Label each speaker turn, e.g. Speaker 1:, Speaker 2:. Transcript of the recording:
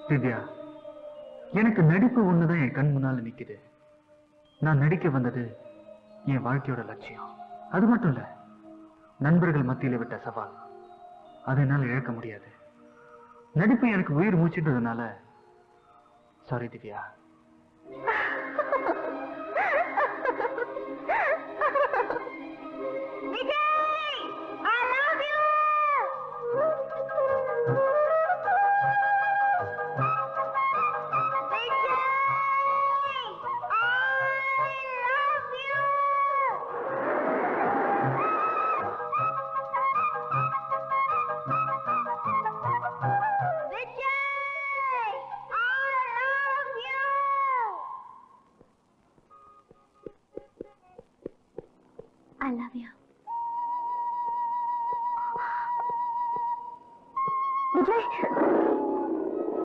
Speaker 1: திவ்யா, எனக்கு நடிப்பு ஒண்ணுதான் என் கண் முன்னால நிக்குது. நான் நடிக்க வந்தது என் வாழ்க்கையோட லட்சியம். அது மட்டும் இல்ல, நண்பர்கள் மத்தியில விட்ட சவால். அதை என்னால இழக்க முடியாது. நடிப்பு எனக்கு உயிர் மூச்சுன்றதுனால sorry Divya.
Speaker 2: I love you. Vijay!